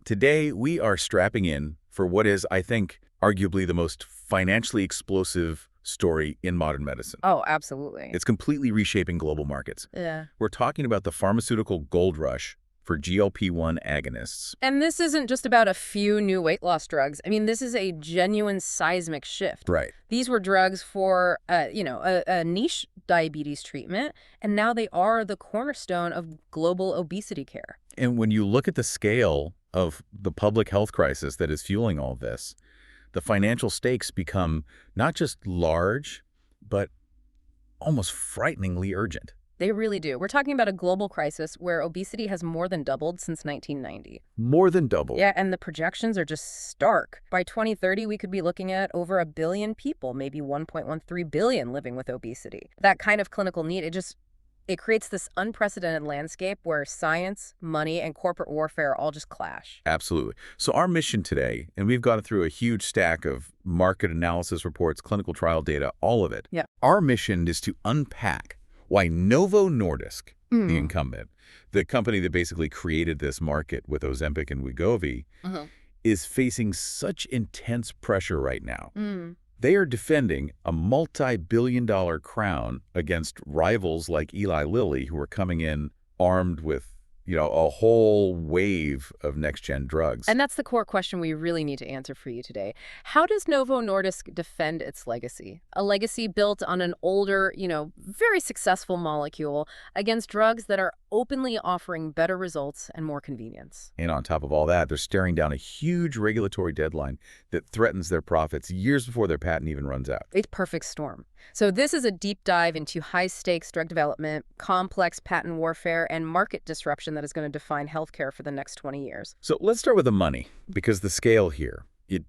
Today, we are strapping in for what is, I think, arguably the most financially explosive story in modern medicine. Oh, absolutely. It's completely reshaping global markets. Yeah. We're talking about the pharmaceutical gold rush for GLP-1 agonists. And this isn't just about a few new weight loss drugs. I mean, this is a genuine seismic shift. Right. These were drugs for, a niche diabetes treatment, and now they are the cornerstone of global obesity care. And when you look at the scale of the public health crisis that is fueling all this, the financial stakes become not just large, but almost frighteningly urgent. They really do. We're talking about a global crisis where obesity has more than doubled since 1990. More than double. Yeah, and the projections are just stark. By 2030, we could be looking at over 1 billion people, maybe 1.13 billion living with obesity. That kind of clinical need, it creates this unprecedented landscape where science, money, and corporate warfare all just clash. Absolutely. So our mission today, and we've gone through a huge stack of market analysis reports, clinical trial data, all of it. Yeah. Our mission is to unpack why Novo Nordisk, the incumbent, the company that basically created this market with Ozempic and Wegovy, is facing such intense pressure right now. They are defending a multi-billion-dollar crown against rivals like Eli Lilly, who are coming in armed with, a whole wave of next-gen drugs. And that's the core question we really need to answer for you today. How does Novo Nordisk defend its legacy? A legacy built on an older, very successful molecule against drugs that are openly offering better results and more convenience. And on top of all that, they're staring down a huge regulatory deadline that threatens their profits years before their patent even runs out. It's perfect storm. So this is a deep dive into high-stakes drug development, complex patent warfare, and market disruption that is going to define healthcare for the next 20 years. So let's start with the money, because the scale here, it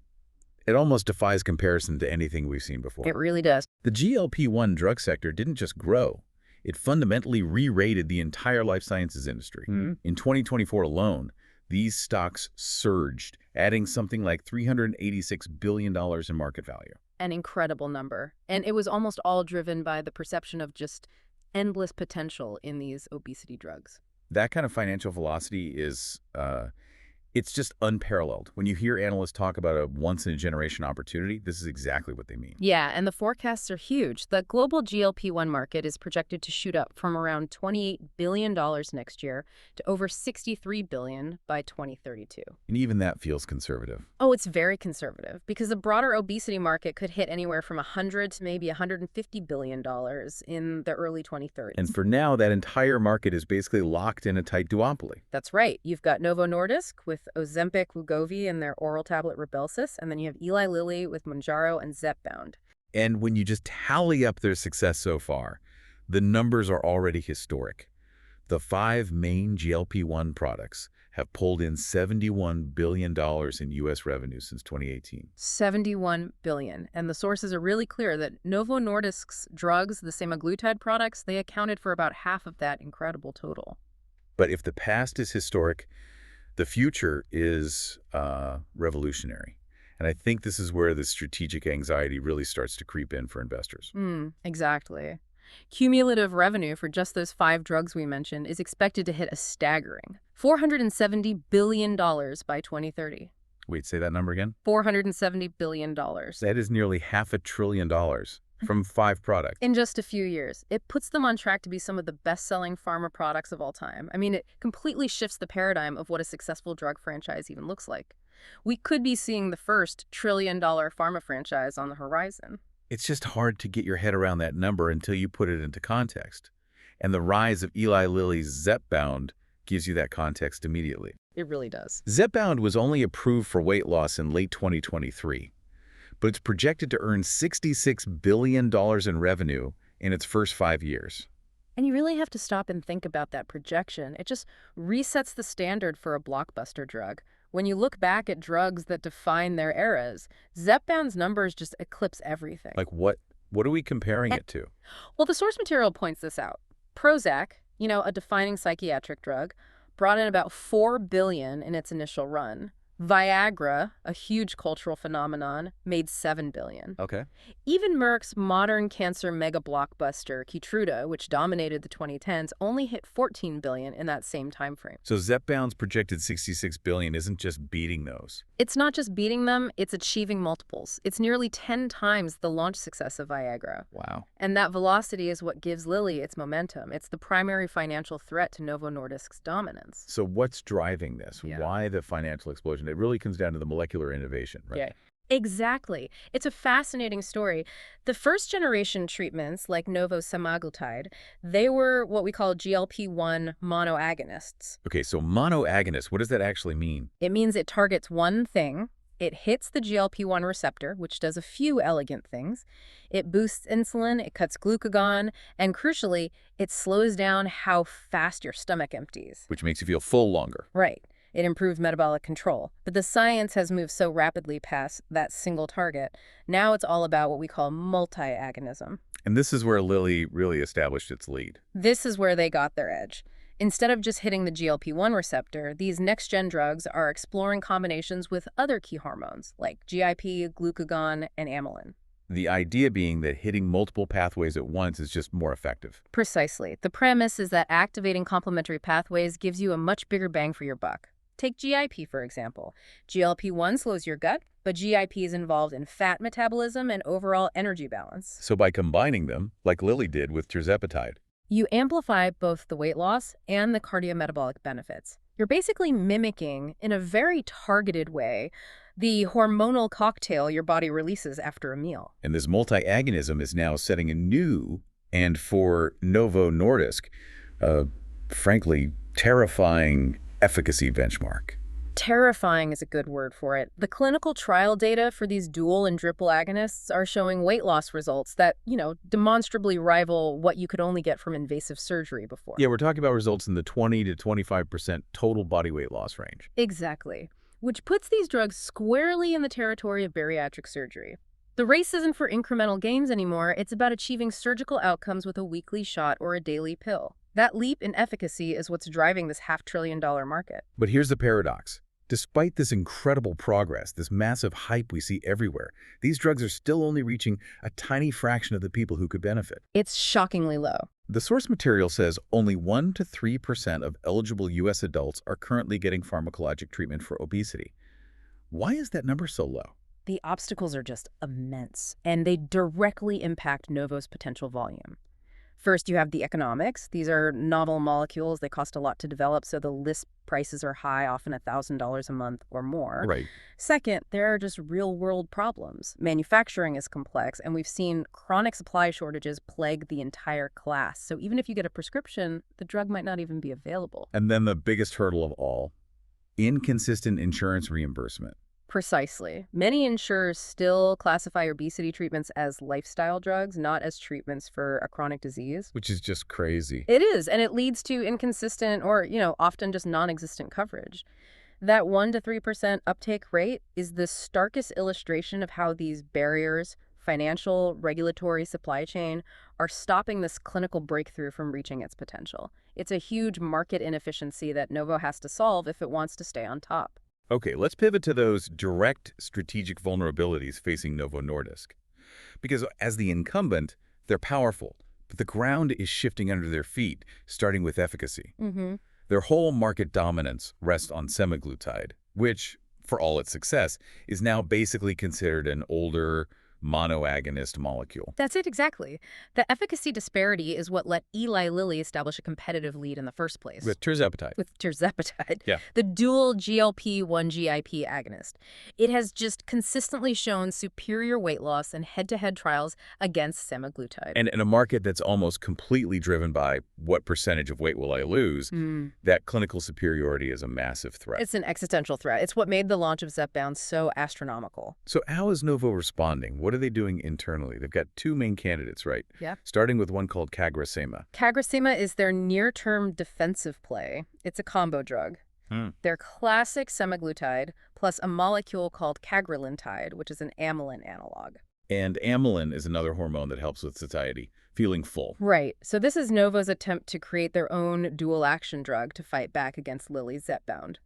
almost defies comparison to anything we've seen before. It really does. The GLP-1 drug sector didn't just grow. It fundamentally re-rated the entire life sciences industry. In 2024 alone, these stocks surged, adding something like $386 billion in market value. An incredible number. And it was almost all driven by the perception of just endless potential in these obesity drugs. That kind of financial velocity is, it's just unparalleled. When you hear analysts talk about a once-in-a-generation opportunity, this is exactly what they mean. Yeah, and the forecasts are huge. The global GLP-1 market is projected to shoot up from around $28 billion next year to over $63 billion by 2032. And even that feels conservative. Oh, it's very conservative, because the broader obesity market could hit anywhere from $100 to maybe $150 billion in the early 2030s. And for now, that entire market is basically locked in a tight duopoly. That's right. You've got Novo Nordisk with Ozempic, Wegovy, and their oral tablet Rybelsus, and then you have Eli Lilly with Mounjaro and Zepbound. And when you just tally up their success so far, the numbers are already historic. The 5 main GLP-1 products have pulled in $71 billion in U.S. revenue since 2018. $71 billion. And the sources are really clear that Novo Nordisk's drugs, the Semaglutide products, they accounted for about half of that incredible total. But if the past is historic, the future is revolutionary. And I think this is where the strategic anxiety really starts to creep in for investors. Exactly. Cumulative revenue for just those 5 drugs we mentioned is expected to hit a staggering $470 billion by 2030. Wait, say that number again? $470 billion. That is nearly $500 billion from 5 products. In just a few years. It puts them on track to be some of the best-selling pharma products of all time. I mean, it completely shifts the paradigm of what a successful drug franchise even looks like. We could be seeing the first trillion-dollar pharma franchise on the horizon. It's just hard to get your head around that number until you put it into context. And the rise of Eli Lilly's Zepbound gives you that context immediately. It really does. Zepbound was only approved for weight loss in late 2023. But it's projected to earn $66 billion in revenue in its first 5 years. And you really have to stop and think about that projection. It just resets the standard for a blockbuster drug. When you look back at drugs that define their eras, Zepbound's numbers just eclipse everything. Like what are we comparing it to? Well, the source material points this out. Prozac, a defining psychiatric drug, brought in about $4 billion in its initial run. Viagra, a huge cultural phenomenon, made $7 billion. Okay. Even Merck's modern cancer mega blockbuster, Keytruda, which dominated the 2010s, only hit $14 billion in that same time frame. So Zepbound's projected $66 billion isn't just beating those. It's not just beating them, it's achieving multiples. It's nearly 10 times the launch success of Viagra. Wow. And that velocity is what gives Lilly its momentum. It's the primary financial threat to Novo Nordisk's dominance. So what's driving this? Yeah. Why the financial explosion? It really comes down to the molecular innovation, right? Yeah. Exactly. It's a fascinating story. The first generation treatments, like Novo's Semaglutide, they were what we call GLP-1 mono-agonists. Okay, so mono-agonist, what does that actually mean? It means it targets one thing. It hits the GLP-1 receptor, which does a few elegant things. It boosts insulin, it cuts glucagon, and crucially, it slows down how fast your stomach empties. Which makes you feel full longer. Right. It improves metabolic control. But the science has moved so rapidly past that single target. Now it's all about what we call multi-agonism. And this is where Lilly really established its lead. This is where they got their edge. Instead of just hitting the GLP-1 receptor, these next-gen drugs are exploring combinations with other key hormones, like GIP, glucagon, and amylin. The idea being that hitting multiple pathways at once is just more effective. Precisely. The premise is that activating complementary pathways gives you a much bigger bang for your buck. Take GIP, for example. GLP-1 slows your gut, but GIP is involved in fat metabolism and overall energy balance. So by combining them, like Lilly did with Tirzepatide, you amplify both the weight loss and the cardiometabolic benefits. You're basically mimicking, in a very targeted way, the hormonal cocktail your body releases after a meal. and this multi-agonism is now setting a new, and for Novo Nordisk, frankly, terrifying efficacy benchmark. Terrifying is a good word for it. The clinical trial data for these dual and triple agonists are showing weight loss results that, demonstrably rival what you could only get from invasive surgery before. Yeah, we're talking about results in the 20 to 25% total body weight loss range. Exactly. Which puts these drugs squarely in the territory of bariatric surgery. The race isn't for incremental gains anymore. It's about achieving surgical outcomes with a weekly shot or a daily pill. That leap in efficacy is what's driving this $500 billion market. But here's the paradox. Despite this incredible progress, this massive hype we see everywhere, these drugs are still only reaching a tiny fraction of the people who could benefit. It's shockingly low. The source material says only 1 to 3% of eligible U.S. adults are currently getting pharmacologic treatment for obesity. Why is that number so low? The obstacles are just immense, and they directly impact Novo's potential volume. First, you have the economics. These are novel molecules. They cost a lot to develop, so the list prices are high, often $1,000 a month or more. Right. Second, there are just real-world problems. Manufacturing is complex, and we've seen chronic supply shortages plague the entire class. So even if you get a prescription, the drug might not even be available. And then the biggest hurdle of all, inconsistent insurance reimbursement. Precisely. Many insurers still classify obesity treatments as lifestyle drugs, not as treatments for a chronic disease. Which is just crazy. It is, and it leads to inconsistent or, often just non-existent coverage. That 1 to 3% uptake rate is the starkest illustration of how these barriers, financial, regulatory, supply chain, are stopping this clinical breakthrough from reaching its potential. It's a huge market inefficiency that Novo has to solve if it wants to stay on top. Okay, let's pivot to those direct strategic vulnerabilities facing Novo Nordisk. Because as the incumbent, they're powerful, but the ground is shifting under their feet, starting with efficacy. Their whole market dominance rests on Semaglutide, which, for all its success, is now basically considered an older, mono-agonist molecule. That's it, exactly. The efficacy disparity is what let Eli Lilly establish a competitive lead in the first place. With Tirzepatide. With Tirzepatide, Yeah. the dual GLP-1 GIP agonist. It has just consistently shown superior weight loss in head-to-head trials against Semaglutide. And in a market that's almost completely driven by what percentage of weight will I lose, that clinical superiority is a massive threat. It's an existential threat. It's what made the launch of Zepbound so astronomical. So how is Novo responding? What are they doing internally? They've got two main candidates, right? Yeah. Starting with one called CagriSema. CagriSema is their near-term defensive play. It's a combo drug. Their classic semaglutide plus a molecule called cagrilintide, which is an amylin analog. And amylin is another hormone that helps with satiety, feeling full. Right. So this is Novo's attempt to create their own dual-action drug to fight back against Lilly's Zepbound.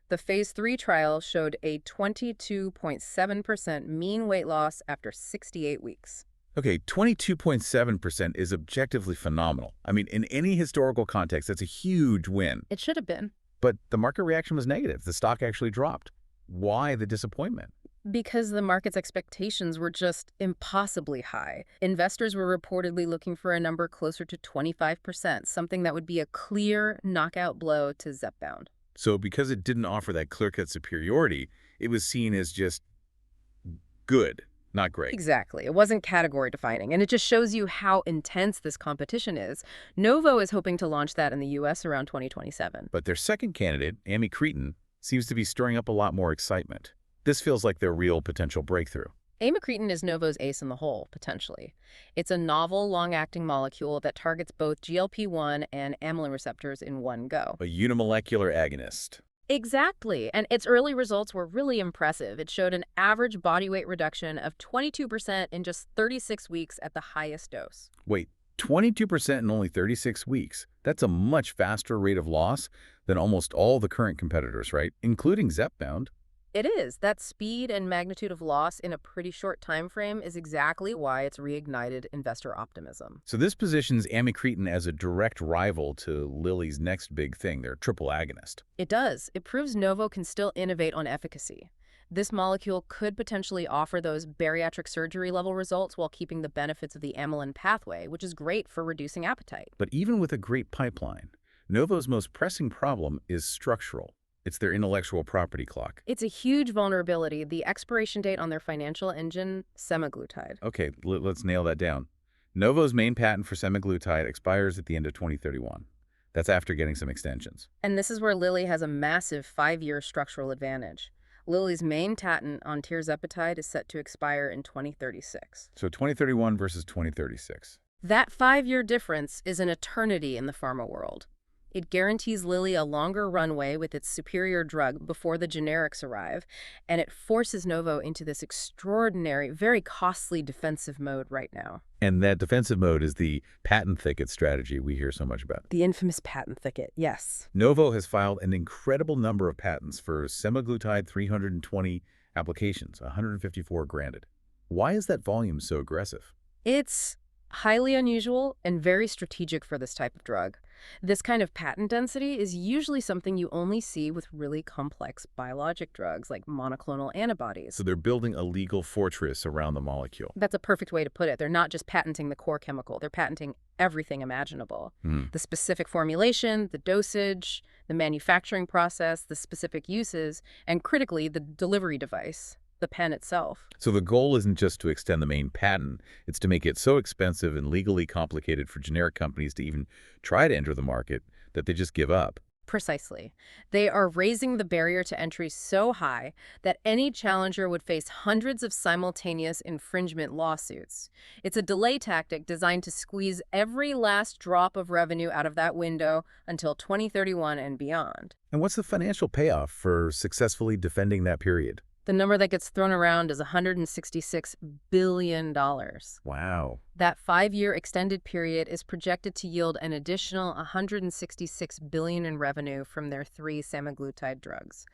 The phase 3 trial showed a 22.7% mean weight loss after 68 weeks. Okay, 22.7% is objectively phenomenal. I mean, in any historical context, that's a huge win. It should have been. But the market reaction was negative. The stock actually dropped. Why the disappointment? Because the market's expectations were just impossibly high. Investors were reportedly looking for a number closer to 25%, something that would be a clear knockout blow to Zepbound. So because it didn't offer that clear-cut superiority, it was seen as just good, not great. Exactly. It wasn't category defining, and it just shows you how intense this competition is. Novo is hoping to launch that in the U.S. around 2027. But their second candidate, amycretin, seems to be stirring up a lot more excitement. This feels like their real potential breakthrough. Amycretin is Novo's ace in the hole, potentially. It's a novel, long-acting molecule that targets both GLP-1 and amylin receptors in one go. A unimolecular agonist. Exactly, and its early results were really impressive. It showed an average body weight reduction of 22% in just 36 weeks at the highest dose. Wait, 22% in only 36 weeks? That's a much faster rate of loss than almost all the current competitors, right? Including Zepbound. It is. That speed and magnitude of loss in a pretty short time frame is exactly why it's reignited investor optimism. So this positions amycretin as a direct rival to Lilly's next big thing, their triple-agonist. It does. It proves Novo can still innovate on efficacy. This molecule could potentially offer those bariatric surgery-level results while keeping the benefits of the amylin pathway, which is great for reducing appetite. But even with a great pipeline, Novo's most pressing problem is structural. It's their intellectual property clock. It's a huge vulnerability, the expiration date on their financial engine, Semaglutide. Okay, let's nail that down. Novo's main patent for Semaglutide expires at the end of 2031. That's after getting some extensions. And this is where Lilly has a massive 5-year structural advantage. Lilly's main patent on Tirzepatide is set to expire in 2036. So 2031 versus 2036. That 5-year difference is an eternity in the pharma world. It guarantees Lilly a longer runway with its superior drug before the generics arrive, and it forces Novo into this extraordinary, very costly defensive mode right now. And that defensive mode is the patent thicket strategy we hear so much about. The infamous patent thicket, yes. Novo has filed an incredible number of patents for Semaglutide 320 applications, 154 granted. Why is that volume so aggressive? It's highly unusual and very strategic for this type of drug. This kind of patent density is usually something you only see with really complex biologic drugs like monoclonal antibodies. So they're building a legal fortress around the molecule. That's a perfect way to put it. They're not just patenting the core chemical. They're patenting everything imaginable. The specific formulation, the dosage, the manufacturing process, the specific uses, and critically, the delivery device. The pen itself. So the goal isn't just to extend the main patent, it's to make it so expensive and legally complicated for generic companies to even try to enter the market that they just give up. Precisely. They are raising the barrier to entry so high that any challenger would face hundreds of simultaneous infringement lawsuits. It's a delay tactic designed to squeeze every last drop of revenue out of that window until 2031 and beyond. And what's the financial payoff for successfully defending that period? The number that gets thrown around is $166 billion. Wow. That 5-year extended period is projected to yield an additional $166 billion in revenue from their 3 semaglutide drugs.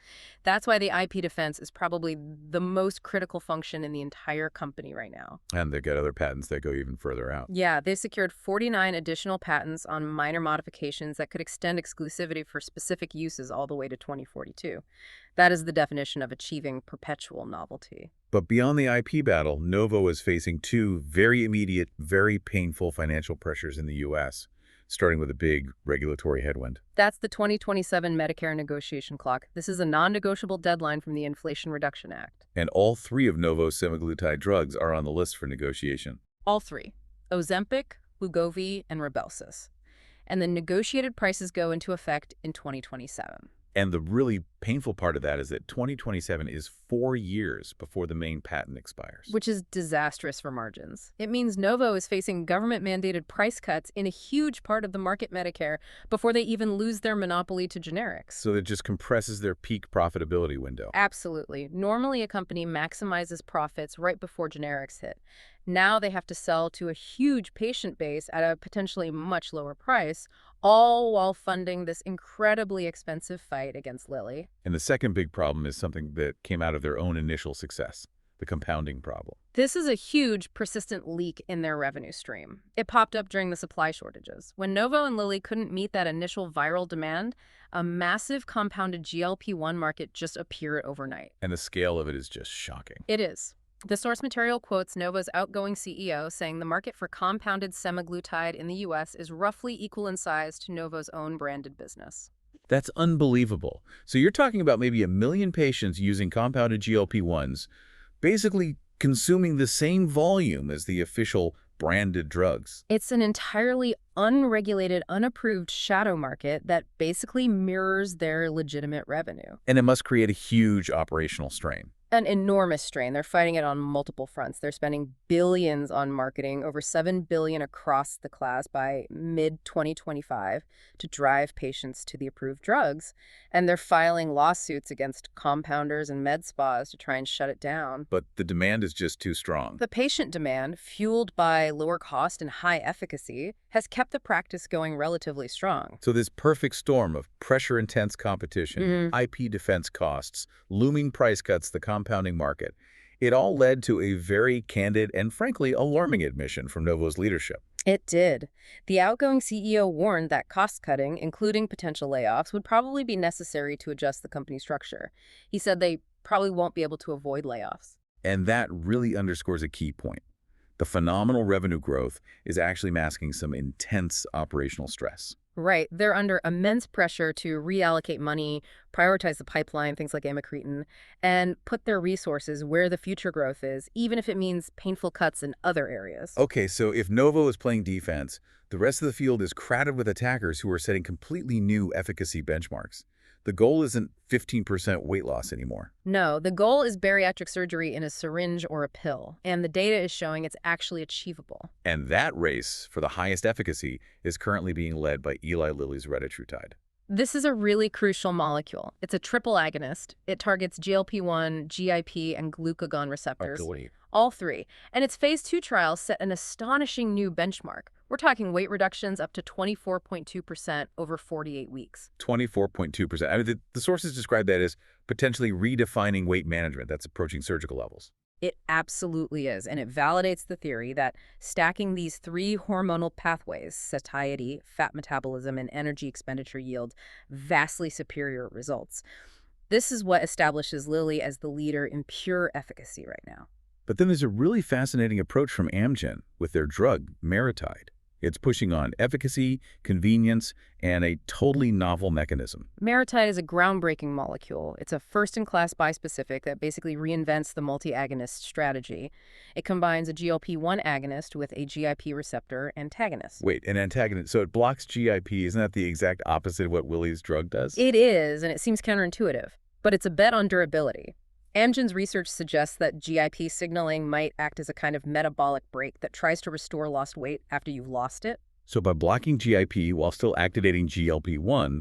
That's why the IP defense is probably the most critical function in the entire company right now. And they've got other patents that go even further out. Yeah, they secured 49 additional patents on minor modifications that could extend exclusivity for specific uses all the way to 2042. That is the definition of achieving perpetual novelty. But beyond the IP battle, Novo is facing 2 very immediate, very painful financial pressures in the U.S., starting with a big regulatory headwind. That's the 2027 Medicare negotiation clock. This is a non-negotiable deadline from the Inflation Reduction Act. And all 3 of Novo's semaglutide drugs are on the list for negotiation. All 3. Ozempic, Wegovy, and Rybelsus. And the negotiated prices go into effect in 2027. And the really painful part of that is that 2027 is 4 years before the main patent expires. Which is disastrous for margins. It means Novo is facing government-mandated price cuts in a huge part of the market Medicare before they even lose their monopoly to generics. So it just compresses their peak profitability window. Absolutely. Normally, a company maximizes profits right before generics hit. Now they have to sell to a huge patient base at a potentially much lower price, all while funding this incredibly expensive fight against Lilly. And the second big problem is something that came out of their own initial success, the compounding problem. This is a huge, persistent leak in their revenue stream. It popped up during the supply shortages. When Novo and Lilly couldn't meet that initial viral demand, a massive compounded GLP-1 market just appeared overnight. And the scale of it is just shocking. It is. The source material quotes Novo's outgoing CEO saying the market for compounded semaglutide in the U.S. is roughly equal in size to Novo's own branded business. That's unbelievable. So you're talking about maybe 1 million patients using compounded GLP-1s, basically consuming the same volume as the official branded drugs. It's an entirely unregulated, unapproved shadow market that basically mirrors their legitimate revenue. And it must create a huge operational strain. An enormous strain. They're fighting it on multiple fronts. They're spending billions on marketing, over $7 billion across the class by mid-2025 to drive patients to the approved drugs. And they're filing lawsuits against compounders and med spas to try and shut it down. But the demand is just too strong. The patient demand, fueled by lower cost and high efficacy, has kept the practice going relatively strong. So this perfect storm of pressure-intense competition, IP defense costs, looming price cuts, the compounding market, it all led to a very candid and frankly alarming admission from Novo's leadership. It did. The outgoing CEO warned that cost-cutting, including potential layoffs, would probably be necessary to adjust the company structure. He said they probably won't be able to avoid layoffs. And that really underscores a key point. The phenomenal revenue growth is actually masking some intense operational stress. Right. They're under immense pressure to reallocate money, prioritize the pipeline, things like amycretin, and put their resources where the future growth is, even if it means painful cuts in other areas. Okay, so if Novo is playing defense, the rest of the field is crowded with attackers who are setting completely new efficacy benchmarks. The goal isn't 15% weight loss anymore. No, the goal is bariatric surgery in a syringe or a pill, and the data is showing it's actually achievable. And that race for the highest efficacy is currently being led by Eli Lilly's Retatrutide. This is a really crucial molecule. It's a triple-agonist. It targets GLP-1, GIP, and glucagon receptors. All three. And its phase 2 trial set an astonishing new benchmark. We're talking weight reductions up to 24.2% over 48 weeks. 24.2%. I mean, the sources describe that as potentially redefining weight management that's approaching surgical levels. It absolutely is, and it validates the theory that stacking these three hormonal pathways, satiety, fat metabolism, and energy expenditure yield vastly superior results. This is what establishes Lilly as the leader in pure efficacy right now. But then there's a really fascinating approach from Amgen with their drug, Maritide. It's pushing on efficacy, convenience, and a totally novel mechanism. Maritide is a groundbreaking molecule. It's a first-in-class bispecific that basically reinvents the multi-agonist strategy. It combines a GLP-1 agonist with a GIP receptor antagonist. Wait, an antagonist. So it blocks GIP. Isn't that the exact opposite of what Lilly's drug does? It is, and it seems counterintuitive. But it's a bet on durability. Amgen's research suggests that GIP signaling might act as a kind of metabolic brake that tries to restore lost weight after you've lost it. So by blocking GIP while still activating GLP-1,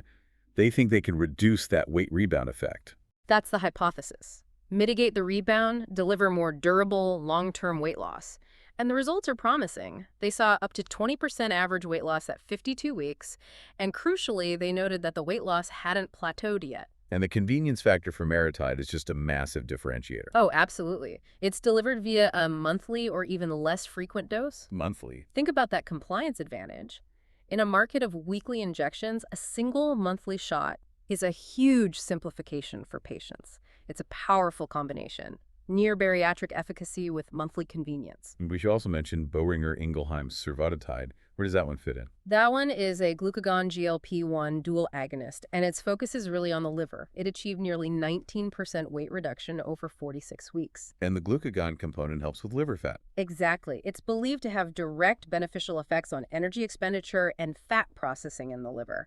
they think they can reduce that weight rebound effect. That's the hypothesis. Mitigate the rebound, deliver more durable, long-term weight loss. And the results are promising. They saw up to 20% average weight loss at 52 weeks, and crucially, they noted that the weight loss hadn't plateaued yet. And the convenience factor for Maritide is just a massive differentiator. Oh, absolutely. It's delivered via a monthly or even less frequent dose. Monthly. Think about that compliance advantage. In a market of weekly injections, a single monthly shot is a huge simplification for patients. It's a powerful combination. Near bariatric efficacy with monthly convenience. And we should also mention Boehringer Ingelheim's Tirzepatide. Where does that one fit in? That one is a glucagon GLP-1 dual-agonist, and its focus is really on the liver. It achieved nearly 19% weight reduction over 46 weeks. And the glucagon component helps with liver fat. Exactly. It's believed to have direct beneficial effects on energy expenditure and fat processing in the liver.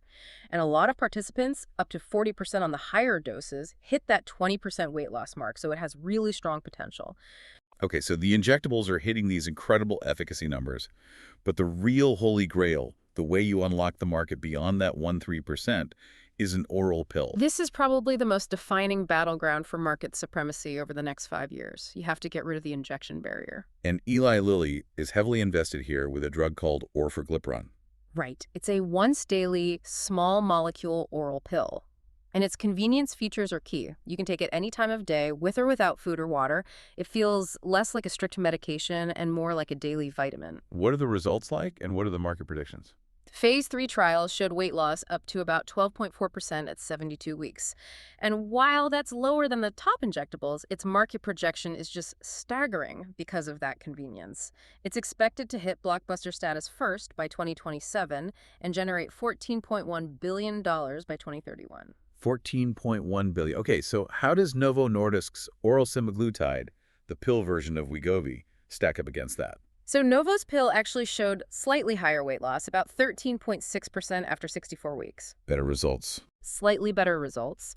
And a lot of participants, up to 40% on the higher doses, hit that 20% weight loss mark, so it has really strong potential. Okay, so the injectables are hitting these incredible efficacy numbers, but the real holy grail, the way you unlock the market beyond that 1-3%, is an oral pill. This is probably the most defining battleground for market supremacy over the next 5 years. You have to get rid of the injection barrier. And Eli Lilly is heavily invested here with a drug called orforglipron. Right. It's a once-daily, small-molecule oral pill. And its convenience features are key. You can take it any time of day, with or without food or water. It feels less like a strict medication and more like a daily vitamin. What are the results like, and what are the market predictions? Phase 3 trials showed weight loss up to about 12.4% at 72 weeks. And while that's lower than the top injectables, its market projection is just staggering because of that convenience. It's expected to hit blockbuster status first by 2027 and generate $14.1 billion by 2031. 14.1 billion. Okay, so how does Novo Nordisk's oral semaglutide, the pill version of Wegovy, stack up against that? So Novo's pill actually showed slightly higher weight loss, about 13.6% after 64 weeks. Better results. Slightly better results.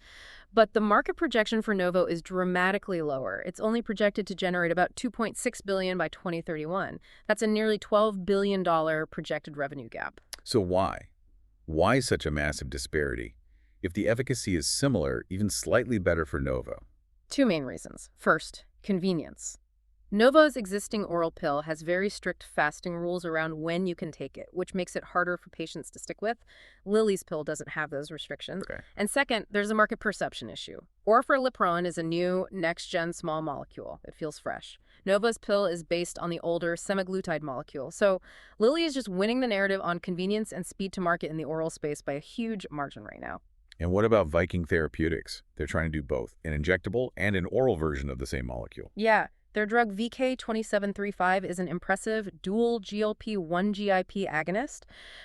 But the market projection for Novo is dramatically lower. It's only projected to generate about $2.6 billion by 2031. That's a nearly $12 billion projected revenue gap. So why? Why such a massive disparity? If the efficacy is similar, even slightly better for Novo. Two main reasons. First, convenience. Novo's existing oral pill has very strict fasting rules around when you can take it, which makes it harder for patients to stick with. Lilly's pill doesn't have those restrictions. Okay. And second, there's a market perception issue. Orforglipron is a new, next-gen small molecule. It feels fresh. Novo's pill is based on the older Semaglutide molecule. So Lilly is just winning the narrative on convenience and speed to market in the oral space by a huge margin right now. And what about Viking Therapeutics? They're trying to do both, an injectable and an oral version of the same molecule. Yeah. Their drug VK2735 is an impressive dual GLP-1 GIP agonist.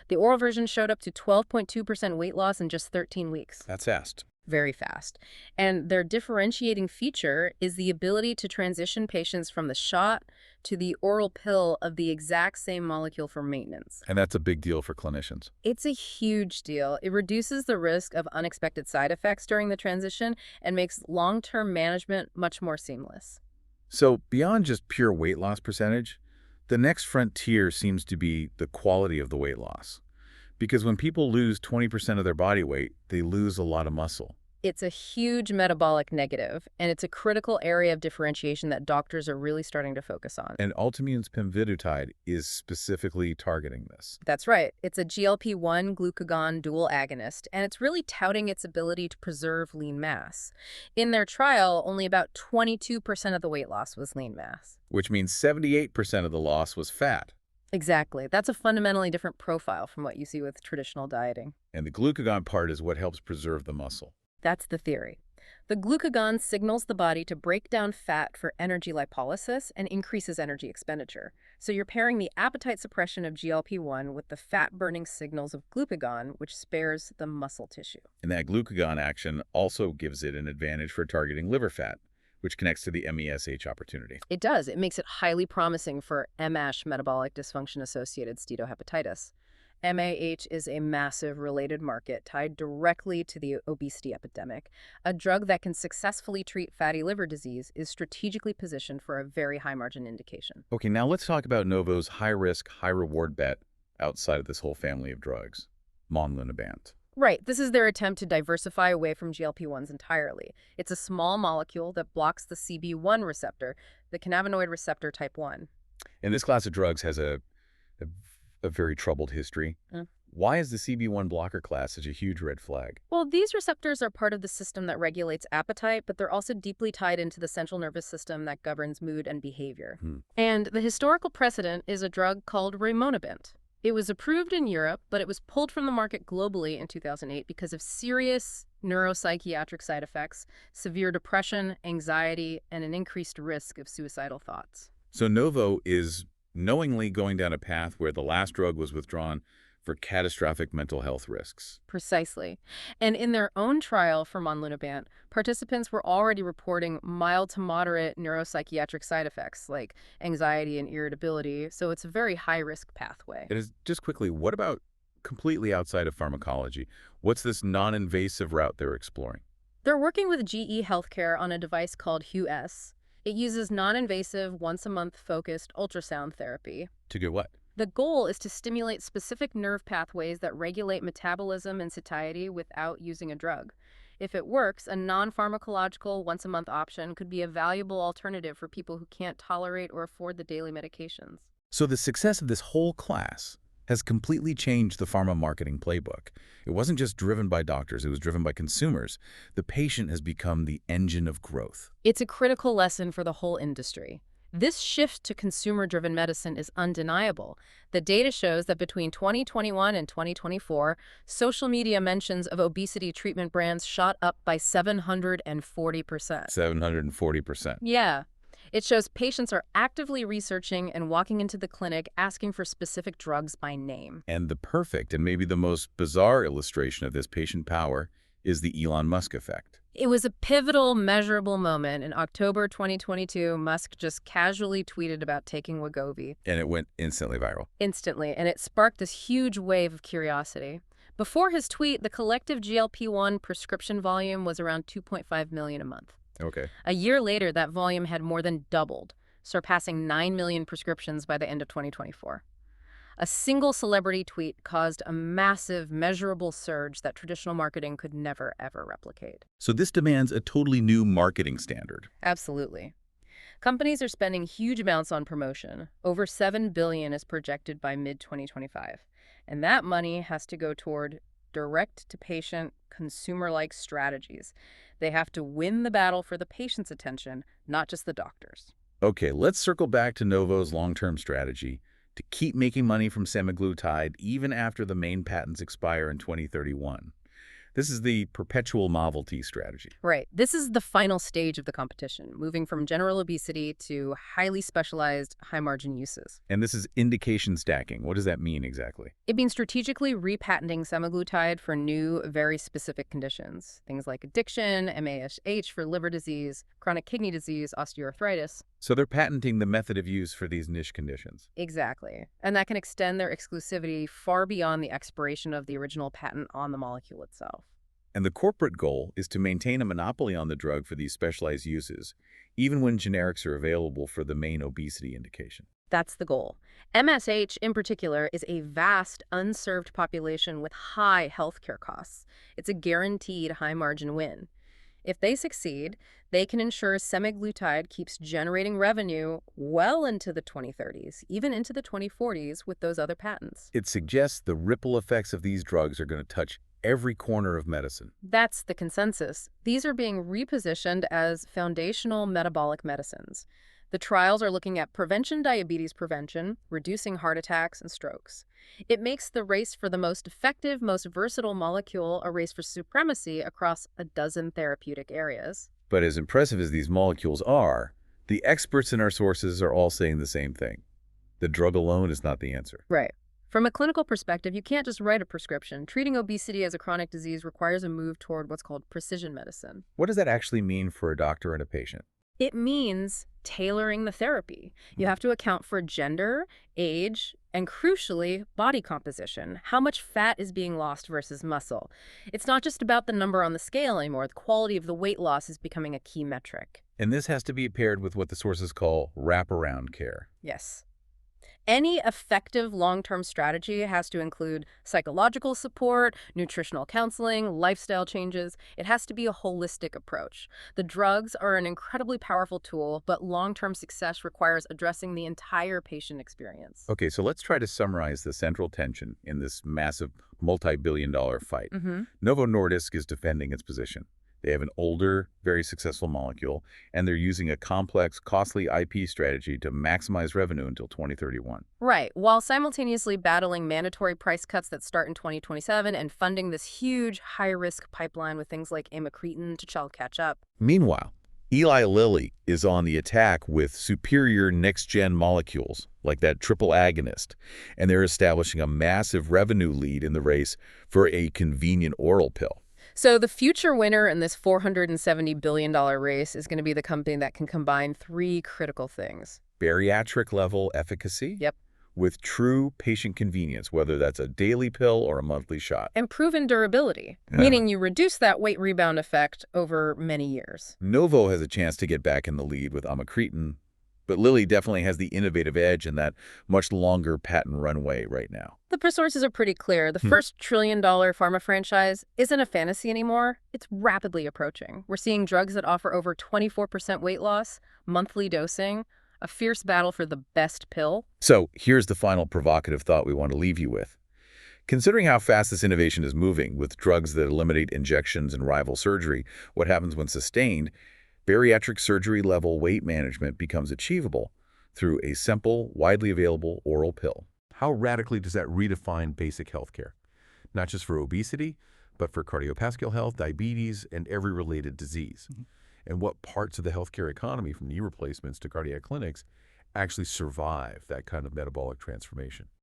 The oral version showed up to 12.2% weight loss in just 13 weeks. That's fast. Very fast. And their differentiating feature is the ability to transition patients from the shot to the oral pill of the exact same molecule for maintenance. And that's a big deal for clinicians. It's a huge deal. It reduces the risk of unexpected side effects during the transition and makes long-term management much more seamless. So beyond just pure weight loss percentage, the next frontier seems to be the quality of the weight loss. Because when people lose 20% of their body weight, they lose a lot of muscle. It's a huge metabolic negative, and it's a critical area of differentiation that doctors are really starting to focus on. And Altimmune's pemvidutide is specifically targeting this. That's right. It's a GLP-1 glucagon dual-agonist, and it's really touting its ability to preserve lean mass. In their trial, only about 22% of the weight loss was lean mass. Which means 78% of the loss was fat. Exactly. That's a fundamentally different profile from what you see with traditional dieting. And the glucagon part is what helps preserve the muscle. That's the theory. The glucagon signals the body to break down fat for energy lipolysis and increases energy expenditure. So you're pairing the appetite suppression of GLP-1 with the fat-burning signals of glucagon, which spares the muscle tissue. And that glucagon action also gives it an advantage for targeting liver fat, which connects to the MESH opportunity. It does. It makes it highly promising for MASH, metabolic dysfunction-associated steatohepatitis. MAH is a massive related market tied directly to the obesity epidemic. A drug that can successfully treat fatty liver disease is strategically positioned for a very high-margin indication. Okay, now let's talk about Novo's high-risk, high-reward bet outside of this whole family of drugs, monlunabant. Right. This is their attempt to diversify away from GLP-1s entirely. It's a small molecule that blocks the CB1 receptor, the cannabinoid receptor type 1. And this class of drugs has a very troubled history. Why is the CB1 blocker class such a huge red flag? Well, these receptors are part of the system that regulates appetite, but they're also deeply tied into the central nervous system that governs mood and behavior. And the historical precedent is a drug called rimonabant. It was approved in Europe, but it was pulled from the market globally in 2008 because of serious neuropsychiatric side effects, severe depression, anxiety, and an increased risk of suicidal thoughts. So Novo is knowingly going down a path where the last drug was withdrawn for catastrophic mental health risks. Precisely. And in their own trial for monlunabant, participants were already reporting mild to moderate neuropsychiatric side effects like anxiety and irritability, so it's a very high-risk pathway. It is just quickly, what about completely outside of pharmacology? What's this non-invasive route they're exploring? They're working with GE Healthcare on a device called HUS. It uses non-invasive, once-a-month focused ultrasound therapy. To do what? The goal is to stimulate specific nerve pathways that regulate metabolism and satiety without using a drug. If it works, a non-pharmacological once-a-month option could be a valuable alternative for people who can't tolerate or afford the daily medications. So the success of this whole class has completely changed the pharma marketing playbook. It wasn't just driven by doctors, it was driven by consumers. The patient has become the engine of growth. It's a critical lesson for the whole industry. This shift to consumer-driven medicine is undeniable. The data shows that between 2021 and 2024, social media mentions of obesity treatment brands shot up by 740%. 740%. Yeah. It shows patients are actively researching and walking into the clinic asking for specific drugs by name. And the perfect and maybe the most bizarre illustration of this patient power is the Elon Musk effect. It was a pivotal, measurable moment. In October 2022, Musk just casually tweeted about taking Wegovy. And it went instantly viral. Instantly, and it sparked this huge wave of curiosity. Before his tweet, the collective GLP-1 prescription volume was around 2.5 million a month. Okay. A year later, that volume had more than doubled, surpassing 9 million prescriptions by the end of 2024. A single celebrity tweet caused a massive, measurable surge that traditional marketing could never, ever replicate. So this demands a totally new marketing standard. Absolutely. Companies are spending huge amounts on promotion. Over $7 billion is projected by mid-2025. And that money has to go toward direct-to-patient, consumer-like strategies. They have to win the battle for the patient's attention, not just the doctor's. Okay, let's circle back to Novo's long-term strategy to keep making money from Semaglutide even after the main patents expire in 2031. This is the perpetual novelty strategy. Right. This is the final stage of the competition, moving from general obesity to highly specialized, high-margin uses. And this is indication stacking. What does that mean exactly? It means strategically repatenting semaglutide for new, very specific conditions. Things like addiction, MASH for liver disease, chronic kidney disease, osteoarthritis. So they're patenting the method of use for these niche conditions. Exactly. And that can extend their exclusivity far beyond the expiration of the original patent on the molecule itself. And the corporate goal is to maintain a monopoly on the drug for these specialized uses, even when generics are available for the main obesity indication. That's the goal. MSH, in particular, is a vast, unserved population with high healthcare costs. It's a guaranteed high-margin win. If they succeed, they can ensure semaglutide keeps generating revenue well into the 2030s, even into the 2040s with those other patents. It suggests the ripple effects of these drugs are going to touch every corner of medicine. That's the consensus. These are being repositioned as foundational metabolic medicines. The trials are looking at diabetes prevention, reducing heart attacks and strokes. It makes the race for the most effective, most versatile molecule a race for supremacy across a dozen therapeutic areas. But as impressive as these molecules are, the experts in our sources are all saying the same thing. The drug alone is not the answer. Right. From a clinical perspective, you can't just write a prescription. Treating obesity as a chronic disease requires a move toward what's called precision medicine. What does that actually mean for a doctor and a patient? It means tailoring the therapy. You have to account for gender, age, and crucially, body composition. How much fat is being lost versus muscle. It's not just about the number on the scale anymore. The quality of the weight loss is becoming a key metric. And this has to be paired with what the sources call wraparound care. Yes. Any effective long-term strategy has to include psychological support, nutritional counseling, lifestyle changes. It has to be a holistic approach. The drugs are an incredibly powerful tool, but long-term success requires addressing the entire patient experience. Okay, so let's try to summarize the central tension in this massive multi-billion-dollar fight. Novo Nordisk is defending its position. They have an older, very successful molecule, and they're using a complex, costly IP strategy to maximize revenue until 2031. Right, while simultaneously battling mandatory price cuts that start in 2027 and funding this huge, high-risk pipeline with things like amycretin to catch up. Meanwhile, Eli Lilly is on the attack with superior next-gen molecules, like that triple-agonist, and they're establishing a massive revenue lead in the race for a convenient oral pill. So the future winner in this $470 billion race is going to be the company that can combine three critical things. Bariatric-level efficacy? Yep. With true patient convenience, whether that's a daily pill or a monthly shot. And proven durability, meaning you reduce that weight rebound effect over many years. Novo has a chance to get back in the lead with amycretin, but Lilly definitely has the innovative edge and that much longer patent runway right now. The sources are pretty clear. The first trillion-dollar pharma franchise isn't a fantasy anymore. It's rapidly approaching. We're seeing drugs that offer over 24% weight loss, monthly dosing, A fierce battle for the best pill? So here's the final provocative thought we want to leave you with. Considering how fast this innovation is moving, with drugs that eliminate injections and rival surgery, what happens when sustained, bariatric surgery-level weight management becomes achievable through a simple, widely available oral pill. How radically does that redefine basic healthcare? Not just for obesity, but for cardiovascular health, diabetes, and every related disease. And what parts of the healthcare economy, from knee replacements to cardiac clinics, actually survive that kind of metabolic transformation?